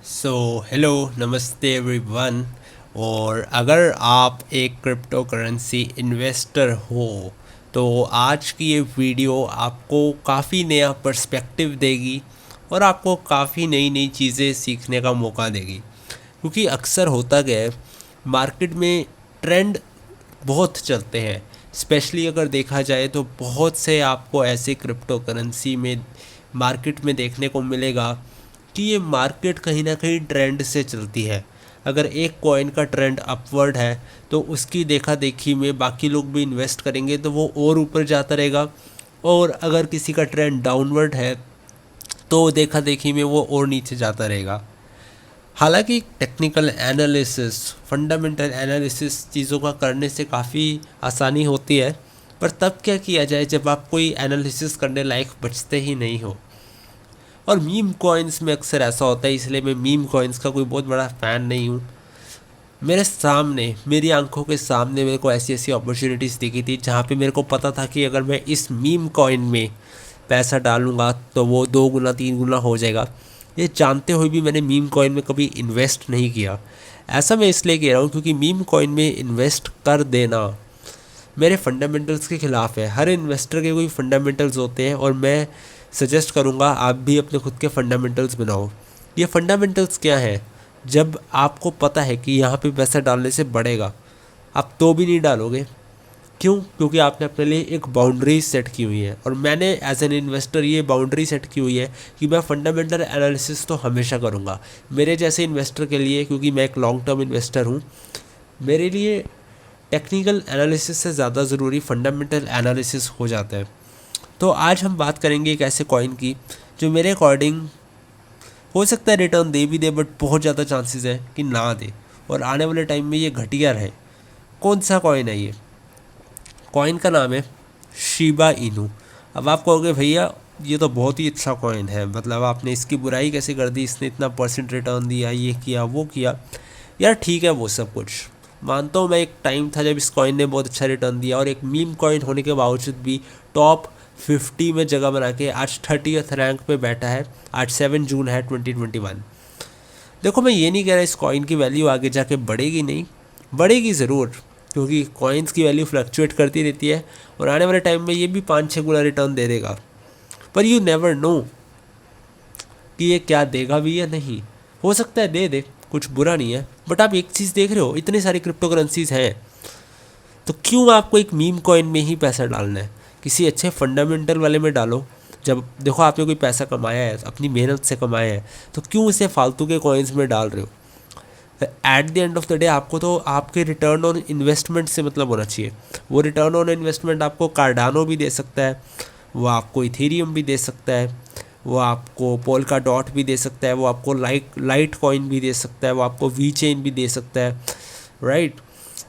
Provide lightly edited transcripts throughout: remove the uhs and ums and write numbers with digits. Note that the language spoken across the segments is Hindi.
हेलो नमस्ते एवरीवन। और अगर आप एक क्रिप्टो करेंसी इन्वेस्टर हो तो आज की ये वीडियो आपको काफ़ी नया पर्सपेक्टिव देगी और आपको काफ़ी नई नई चीज़ें सीखने का मौका देगी। क्योंकि अक्सर होता क्या है, मार्केट में ट्रेंड बहुत चलते हैं। स्पेशली अगर देखा जाए तो बहुत से आपको ऐसे क्रिप्टो करेंसी में मार्केट में देखने को मिलेगा कि ये मार्केट कहीं ना कहीं ट्रेंड से चलती है। अगर एक कॉइन का ट्रेंड अपवर्ड है तो उसकी देखा देखी में बाकी लोग भी इन्वेस्ट करेंगे तो वो और ऊपर जाता रहेगा। और अगर किसी का ट्रेंड डाउनवर्ड है तो देखा देखी में वो और नीचे जाता रहेगा। हालांकि टेक्निकल एनालिसिस, फंडामेंटल एनालिसिस चीज़ों का करने से काफ़ी आसानी होती है, पर तब क्या किया जाए जब आप कोई एनालिसिस करने लायक बचते ही नहीं हो। और मीम कॉइन्स में अक्सर ऐसा होता है, इसलिए मैं मीम कॉइन्स का कोई बहुत बड़ा फ़ैन नहीं हूँ। मेरे सामने, मेरी आंखों के सामने मेरे को ऐसी ऐसी अपॉर्चुनिटीज़ दिखी थी जहाँ पे मेरे को पता था कि अगर मैं इस मीम कॉइन में पैसा डालूँगा तो वो 2 गुना 3 गुना हो जाएगा। ये जानते हुए भी मैंने मीम कॉइन में कभी इन्वेस्ट नहीं किया। ऐसा मैं इसलिए कह रहा हूँ क्योंकि मीम कॉइन में इन्वेस्ट कर देना मेरे फंडामेंटल्स के ख़िलाफ़ है। हर इन्वेस्टर के कोई फंडामेंटल्स होते हैं और मैं सजेस्ट करूँगा आप भी अपने खुद के फंडामेंटल्स बनाओ। ये फंडामेंटल्स क्या है? जब आपको पता है कि यहाँ पे पैसा डालने से बढ़ेगा, आप तो भी नहीं डालोगे। क्यों? क्योंकि आपने अपने लिए एक बाउंड्री सेट की हुई है। और मैंने एज एन इन्वेस्टर ये बाउंड्री सेट की हुई है कि मैं फंडामेंटल एनालिसिस तो हमेशा करूँगा। मेरे जैसे इन्वेस्टर के लिए, क्योंकि मैं एक लॉन्ग टर्म इन्वेस्टर हूँ, मेरे लिए टेक्निकल एनालिसिस से ज़्यादा ज़रूरी फंडामेंटल एनालिसिस हो जाता है। तो आज हम बात करेंगे एक ऐसे कॉइन की जो मेरे अकॉर्डिंग हो सकता है रिटर्न दे भी दे, बट बहुत ज़्यादा चांसेस है कि ना दे और आने वाले टाइम में ये घटिया रहे। कौन सा कॉइन है ये? कॉइन का नाम है शिबा इनू। अब आप कहोगे भैया ये तो बहुत ही अच्छा कॉइन है, मतलब आपने इसकी बुराई कैसे कर दी, इसने इतना परसेंट रिटर्न दिया, ये किया वो किया। यार ठीक है, वो सब कुछ मानता हूँ मैं। एक टाइम था जब इस कॉइन ने बहुत अच्छा रिटर्न दिया और एक मीम कॉइन होने के बावजूद भी टॉप 50 में जगह बना के आज 30th रैंक पे बैठा है। आज 7 जून है 2021। देखो, मैं ये नहीं कह रहा इस कॉइन की वैल्यू आगे जाके बढ़ेगी नहीं, बढ़ेगी ज़रूर, क्योंकि कॉइन्स की वैल्यू फ्लक्चुएट करती रहती है और आने वाले टाइम में ये भी 5-6 गुना रिटर्न दे देगा। पर यू नेवर नो कि ये क्या देगा भी या नहीं। हो सकता है दे दे, कुछ बुरा नहीं है। बट आप एक चीज़ देख रहे हो, इतने सारी क्रिप्टो करेंसीज हैं, तो क्यों आपको एक मीम कॉइन में ही पैसा डालना है? किसी अच्छे फंडामेंटल वाले में डालो। जब देखो आपने कोई पैसा कमाया है, अपनी मेहनत से कमाया है, तो क्यों उसे फालतू के कॉइन्स में डाल रहे हो? At the end of the day आपको तो आपके रिटर्न ऑन इन्वेस्टमेंट से मतलब होना चाहिए। वो रिटर्न ऑन इन्वेस्टमेंट आपको कार्डानो भी दे सकता है, वो आपको इथेरियम भी दे सकता है, वो आपको पोल्का डॉट भी दे सकता है, वो आपको लाइट कॉइन भी दे सकता है, वो आपको वी चेन भी दे सकता है, राइट।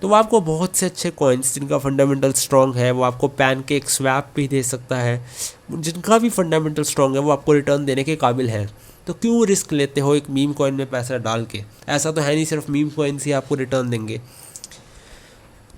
तो वो आपको बहुत से अच्छे कॉइन्स जिनका फंडामेंटल स्ट्रॉन्ग है, वो आपको पैनकेक स्वैप भी दे सकता है। जिनका भी फंडामेंटल स्ट्रॉन्ग है वो आपको रिटर्न देने के काबिल है। तो क्यों रिस्क लेते हो एक मीम कॉइन में पैसा डाल के? ऐसा तो है नहीं सिर्फ मीम कॉइन्स ही आपको रिटर्न देंगे।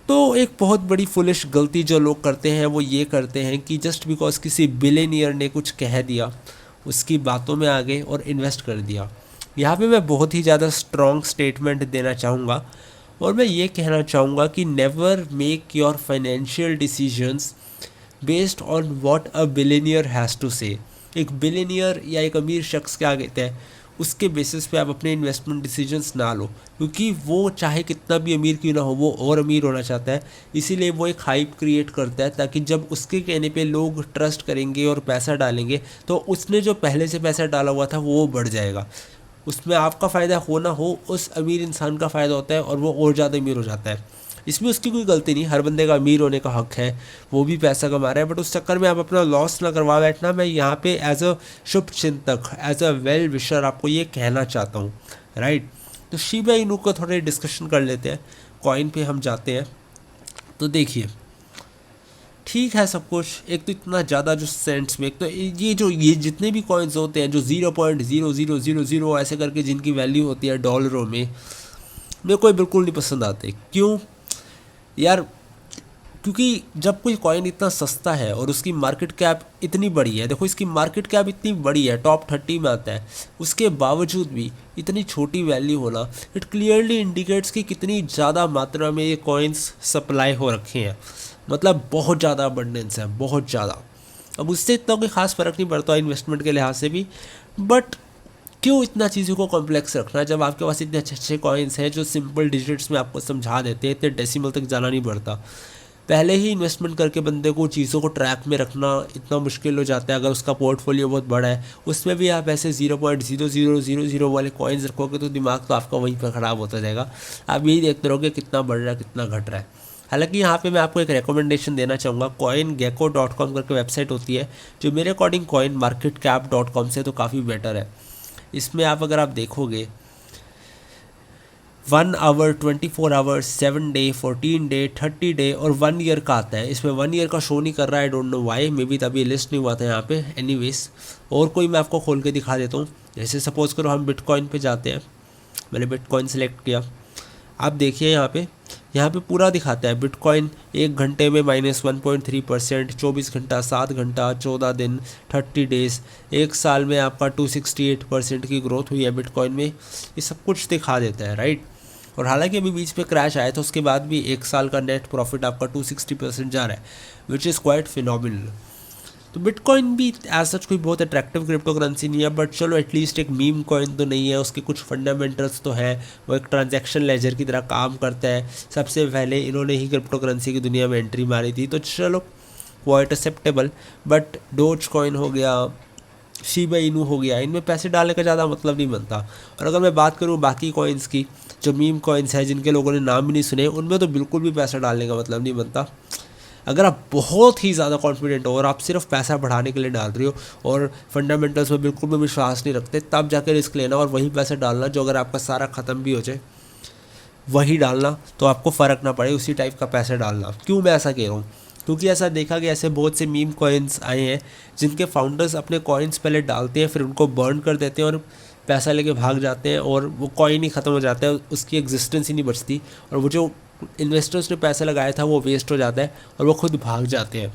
तो एक बहुत बड़ी फुलिश गलती जो लोग करते हैं वो ये करते हैं कि जस्ट बिकॉज किसी बिलियनियर ने कुछ कह दिया, उसकी बातों में आ गए और इन्वेस्ट कर दिया। यहाँ पे मैं बहुत ही ज़्यादा स्ट्रॉन्ग स्टेटमेंट देना चाहूँगा और मैं ये कहना चाहूँगा कि never make your financial decisions based on what a billionaire has to say. एक बिलियनियर या एक अमीर शख्स क्या कहते हैं, उसके बेसिस पे आप अपने इन्वेस्टमेंट डिसीजंस ना लो, क्योंकि वो चाहे कितना भी अमीर क्यों ना हो, वो और अमीर होना चाहता है। इसीलिए वो एक हाइप क्रिएट करता है ताकि जब उसके कहने पे लोग ट्रस्ट करेंगे और पैसा डालेंगे तो उसने जो पहले से पैसा डाला हुआ था वो बढ़ जाएगा। उसमें आपका फ़ायदा हो ना हो, उस अमीर इंसान का फ़ायदा होता है और वो और ज़्यादा अमीर हो जाता है। इसमें उसकी कोई गलती नहीं, हर बंदे का अमीर होने का हक है, वो भी पैसा कमा रहा है, बट उस चक्कर में आप अपना लॉस ना करवा बैठना। मैं यहाँ पे एज अ शुभ चिंतक, एज अ वेल विशर आपको ये कहना चाहता हूँ, राइट। तो शिबा इनू को थोड़े डिस्कशन कर लेते हैं, कॉइन पे हम जाते हैं। तो देखिए, ठीक है सब कुछ, एक तो इतना ज़्यादा जो सेंट्स में, एक तो ये जितने भी कॉइन्स होते हैं जो 0.0000 ऐसे करके जिनकी वैल्यू होती है डॉलरों में, मेरे को बिल्कुल नहीं पसंद आते। क्यों? यार क्योंकि जब कोई कॉइन इतना सस्ता है और उसकी मार्केट कैप इतनी बड़ी है, देखो इसकी मार्केट कैप इतनी बड़ी है, टॉप 30 में आता है, उसके बावजूद भी इतनी छोटी वैल्यू होना, इट क्लियरली इंडिकेट्स कि कितनी ज़्यादा मात्रा में ये कॉइन्स सप्लाई हो रखे हैं। मतलब बहुत ज़्यादा अबंडेंस है, बहुत ज़्यादा। अब उससे इतना कोई ख़ास फ़र्क नहीं पड़ता इन्वेस्टमेंट के लिहाज से भी, बट क्यों इतना चीज़ों को कॉम्प्लेक्स रखना जब आपके पास इतने अच्छे अच्छे कॉइन्स हैं जो सिंपल डिजिट्स में आपको समझा देते हैं, इतने डेसिमल तक जाना नहीं पड़ता। पहले ही इन्वेस्टमेंट करके बंदे को चीज़ों को ट्रैक में रखना इतना मुश्किल हो जाता है। अगर उसका पोर्टफोलियो बहुत बड़ा है, उसमें भी आप ऐसे 0.0000 वाले कॉइन्स रखोगे तो दिमाग तो आपका वहीं पर ख़राब होता जाएगा। आप यही देखते रहोगे कितना बढ़ रहा है कितना घट रहा है। हालांकि यहाँ पे मैं आपको एक रिकमेंडेशन देना चाहूँगा, coingecko.com करके वेबसाइट होती है जो मेरे अकॉर्डिंग coinmarketcap.com से तो काफ़ी बेटर है। इसमें आप अगर आप देखोगे 1 hour, 24 hour, 7 day, 14 day, 30 day और 1 ईयर का आता है। इसमें 1 ईयर का शो नहीं कर रहा है, I don't know why, may be तभी लिस्ट नहीं हुआ था यहाँ पे। एनीवेज, और कोई मैं आपको खोल के दिखा देता हूँ। जैसे सपोज़ करो हम बिटकॉइन पे जाते हैं, मैंने बिटकॉइन सेलेक्ट किया, आप देखिए यहाँ पे पूरा दिखाता है बिटकॉइन 1 घंटे में -1.3%, 24 घंटा, 7 घंटा, 14 दिन, 30 डेज़, 1 साल में आपका 268% की ग्रोथ हुई है बिटकॉइन में। ये सब कुछ दिखा देता है, राइट। और हालांकि अभी बीच पे क्रैश आया था, उसके बाद भी 1 साल का नेट प्रॉफिट आपका 260% जा रहा है, विच इज़ क्वाइट फिनोमिनल। तो बिटकॉइन भी एज सच कोई बहुत अट्रैक्टिव क्रिप्टो करेंसी नहीं है, बट चलो एटलीस्ट एक मीम कॉइन तो नहीं है, उसके कुछ फंडामेंटल्स तो हैं। वो एक ट्रांजैक्शन लेजर की तरह काम करता है। सबसे पहले इन्होंने ही क्रिप्टो करेंसी की दुनिया में एंट्री मारी थी, तो चलो quite acceptable. But dose coin हो गया, शिबा इनू हो गया, इनमें पैसे डालने का ज़्यादा मतलब नहीं बनता। और अगर मैं बात करूँ बाकी कॉइन्स की, जो मीम कॉइन्स हैं जिनके लोगों ने नाम भी नहीं सुने, उनमें तो बिल्कुल भी पैसा डालने का मतलब नहीं बनता। अगर आप बहुत ही ज़्यादा कॉन्फिडेंट हो और आप सिर्फ पैसा बढ़ाने के लिए डाल रही हो और फंडामेंटल्स में बिल्कुल भी विश्वास नहीं रखते, तब जाकर रिस्क लेना और वही पैसा डालना जो अगर आपका सारा ख़त्म भी हो जाए वही डालना, तो आपको फ़र्क ना पड़े, उसी टाइप का पैसा डालना। क्यों मैं ऐसा कह रहा हूँ? क्योंकि ऐसा देखा गया, ऐसे बहुत से मीम कॉइन्स आए हैं जिनके फाउंडर्स अपने कॉइन्स पहले डालते हैं, फिर उनको बर्न कर देते हैं और पैसा लेके भाग जाते हैं, और वो कॉइन ही ख़त्म हो जाता है, उसकी एग्जिस्टेंस ही नहीं बचती, और वो जो इन्वेस्टर्स ने पैसा लगाया था वो वेस्ट हो जाता है और वो खुद भाग जाते हैं,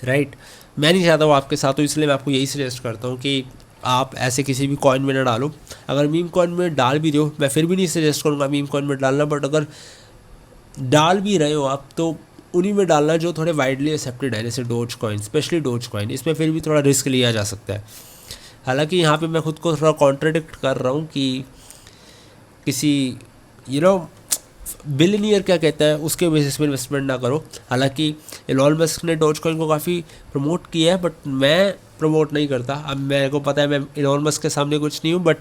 राइट। मैं नहीं चाहता हूँ आपके साथ, तो इसलिए मैं आपको यही सजेस्ट करता हूँ कि आप ऐसे किसी भी कॉइन में ना डालो। अगर मीम कॉइन में डाल भी दो, मैं फिर भी नहीं सजेस्ट करूँगा मीम कॉइन में डालना, बट अगर डाल भी रहे हो आप तो उन्हीं में डालना जो थोड़े वाइडली एक्सेप्टेड है, जैसे dose coin, specially dose coin. इसमें फिर भी थोड़ा रिस्क लिया जा सकता है। हालांकि यहाँ पे मैं खुद को थोड़ा कॉन्ट्रडिक्ट कर रहा हूँ कि किसी बिलियनियर क्या कहता है उसके बेसिस पे इन्वेस्टमेंट ना करो। हालांकि एलोन मस्क ने डोज कॉइन को काफ़ी प्रमोट किया है, बट मैं प्रमोट नहीं करता। अब मेरे को पता है मैं एलोन मस्क के सामने कुछ नहीं हूँ, but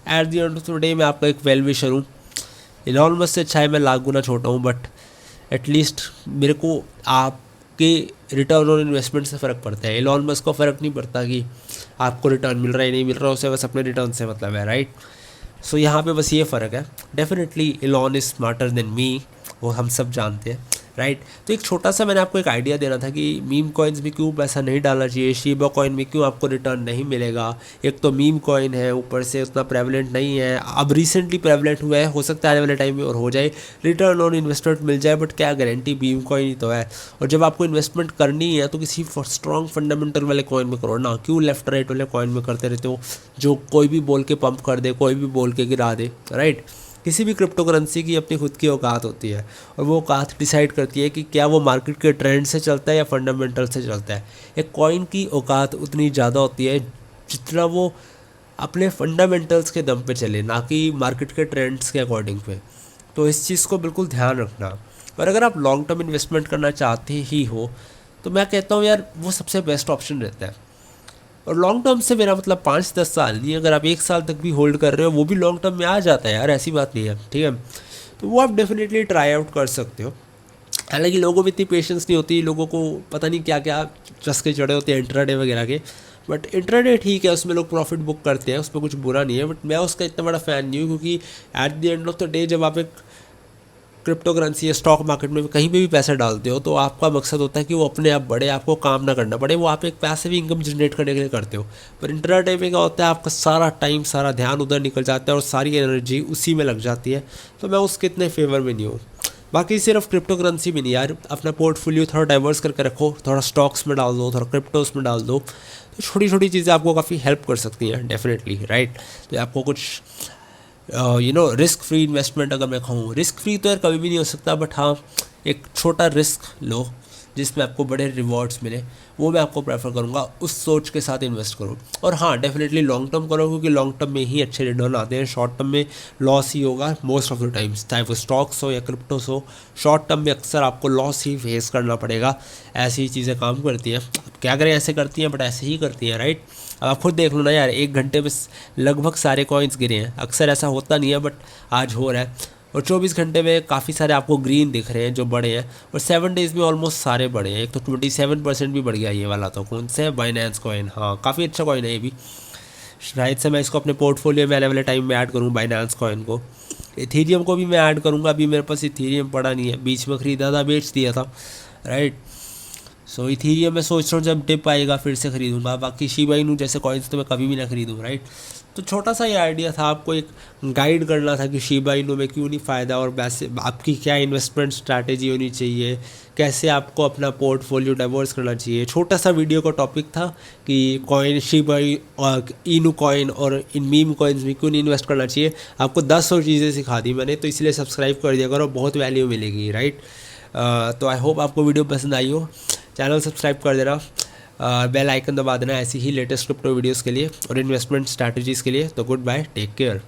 at the end of the day मैं आपका एक वेल विशर हूँ। एलोन मस्क से अच्छा है मैं लाख गुना छोटा हूँ, बट एटलीस्ट मेरे को आपके रिटर्न ऑन इन्वेस्टमेंट से फ़र्क पड़ता है। एलोन मस्क को फ़र्क नहीं पड़ता कि आपको रिटर्न मिल रहा है नहीं मिल रहा, उसे बस अपने रिटर्न से मतलब है, राइट। सो यहाँ पे बस ये फ़र्क है। Definitely Elon is smarter than me, वो हम सब जानते हैं, राइट। तो एक छोटा सा मैंने आपको एक आइडिया देना था कि मीम कॉइन्स में क्यों पैसा नहीं डालना चाहिए, शिबा कॉइन में क्यों आपको रिटर्न नहीं मिलेगा। एक तो मीम कॉइन है, ऊपर से उतना प्रेवलेंट नहीं है, अब रिसेंटली प्रेवलेंट हुआ है, हो सकता है आने वाले टाइम में और हो जाए, रिटर्न ऑन इन्वेस्टमेंट मिल जाए, बट क्या गारंटी, मीम कॉइन ही तो है। और जब आपको इन्वेस्टमेंट करनी है तो किसी स्ट्रॉन्ग फंडामेंटल वाले कॉइन में करो ना, क्यों लेफ्ट राइट वाले कॉइन में करते रहते हो जो कोई भी बोल के पंप कर दे, कोई भी बोल के गिरा दे, राइट। किसी भी क्रिप्टो करेंसी की अपनी खुद की औकात होती है, और वो औकात डिसाइड करती है कि क्या वो मार्केट के ट्रेंड से चलता है या फंडामेंटल से चलता है। एक कॉइन की औकात उतनी ज़्यादा होती है जितना वो अपने फंडामेंटल्स के दम पे चले, ना कि मार्केट के ट्रेंड्स के अकॉर्डिंग पे। तो इस चीज़ को बिल्कुल ध्यान रखना। और अगर आप लॉन्ग टर्म इन्वेस्टमेंट करना चाहते ही हो तो मैं कहता हूँ यार वो सबसे बेस्ट ऑप्शन रहता है। और लॉन्ग टर्म से मेरा मतलब 5-10 साल नहीं, अगर आप 1 साल तक भी होल्ड कर रहे हो वो भी लॉन्ग टर्म में आ जाता है यार, ऐसी बात नहीं है, ठीक है। तो वो आप डेफिनेटली ट्राई आउट कर सकते हो। हालांकि लोगों में इतनी पेशेंस नहीं होती, लोगों को पता नहीं क्या क्या चस्के चढ़े होते हैं इंट्राडे वगैरह के। बट इंट्राडे ठीक है, उसमें लोग प्रॉफिट बुक करते हैं, उसमें कुछ बुरा नहीं है, बट मैं उसका इतना बड़ा फ़ैन नहीं हूँ, क्योंकि at the end of the day जब आप एक क्रिप्टो करेंसी या स्टॉक मार्केट में कहीं पे भी पैसा डालते हो तो आपका मकसद होता है कि वो अपने आप बढ़े, आपको काम ना करना पड़े, वो आप एक पैसे भी इनकम जनरेट करने के लिए करते हो। पर इंट्राडे में क्या होता है, आपका सारा टाइम सारा ध्यान उधर निकल जाता है और सारी एनर्जी उसी में लग जाती है, तो मैं उसके इतने फेवर में नहीं हूँ। बाकी सिर्फ क्रिप्टो करेंसी भी नहीं यार, अपना पोर्टफोलियो थोड़ा डाइवर्स करके रखो, थोड़ा स्टॉक्स में डाल दो, थोड़ा क्रिप्टोस में डाल दो, तो छोटी छोटी चीज़ें आपको काफ़ी हेल्प कर सकती हैं डेफिनेटली, राइट। तो आपको कुछ रिस्क फ्री इन्वेस्टमेंट अगर मैं कहूँ, रिस्क फ्री तो यार कभी भी नहीं हो सकता, बट हाँ एक छोटा रिस्क लो जिसमें आपको बड़े रिवॉर्ड्स मिले, वो मैं आपको प्रेफर करूँगा, उस सोच के साथ इन्वेस्ट करो। और हाँ डेफिनेटली लॉन्ग टर्म करो, क्योंकि लॉन्ग टर्म में ही अच्छे रिटर्न आते हैं, शॉर्ट टर्म में लॉस ही होगा मोस्ट ऑफ द टाइम्स, चाहे वो स्टॉक्स हो या क्रिप्टोस हो, शॉर्ट टर्म में अक्सर आपको लॉस ही फेस करना पड़ेगा। ऐसी ही चीज़ें काम करती हैं, क्या करें ऐसे करती हैं, बट ऐसे ही करती हैं, राइट। अब आप खुद देख लो ना यार, 1 घंटे में लगभग सारे कॉइन्स गिरे हैं, अक्सर ऐसा होता नहीं है बट आज हो रहा है। और 24 घंटे में काफ़ी सारे आपको ग्रीन दिख रहे हैं जो बड़े हैं, और 7 डेज़ में ऑलमोस्ट सारे बड़े हैं। एक तो 27% भी बढ़ गया ये वाला, तो कौन से है, बाइनेंस कॉइन, हाँ काफ़ी अच्छा कॉइन है ये भी, शायद से मैं इसको अपने पोर्टफोलियो में आने वाले टाइम में ऐड करूँ बाइनेंस कॉइन को। इथेरियम को भी मैं ऐड करूँगा, अभी मेरे पास इथेरियम पड़ा नहीं है, बीच में ख़रीदा था बेच दिया था, राइट। सो इथेरियम मैं सोच रहा हूँ जब डिप आएगा फिर से ख़रीदूँगा, बाकी शिबा इनू जैसे कॉइन्स तो मैं कभी भी ना ख़रीदूँ, राइट। तो छोटा सा ये आइडिया था, आपको एक गाइड करना था कि शिबा इनू में क्यों नहीं फ़ायदा, और वैसे आपकी क्या इन्वेस्टमेंट स्ट्रैटेजी होनी चाहिए, कैसे आपको अपना पोर्टफोलियो डाइवर्स करना चाहिए। छोटा सा वीडियो का टॉपिक था कि कॉइन शिबा इनू कॉइन और इन मीम कॉइन्स में क्यों नहीं इन्वेस्ट करना चाहिए। आपको 10 और चीज़ें सिखा दी मैंने, तो इसलिए सब्सक्राइब कर दिया करो, बहुत वैल्यू मिलेगी, राइट। तो आई होप आपको वीडियो पसंद आई हो, चैनल सब्सक्राइब कर देना, बेल आइकन दबा देना ऐसी ही लेटेस्ट क्रिप्टो वीडियोस के लिए और इन्वेस्टमेंट स्ट्रैटेजीज़ के लिए। तो गुड बाय, टेक केयर।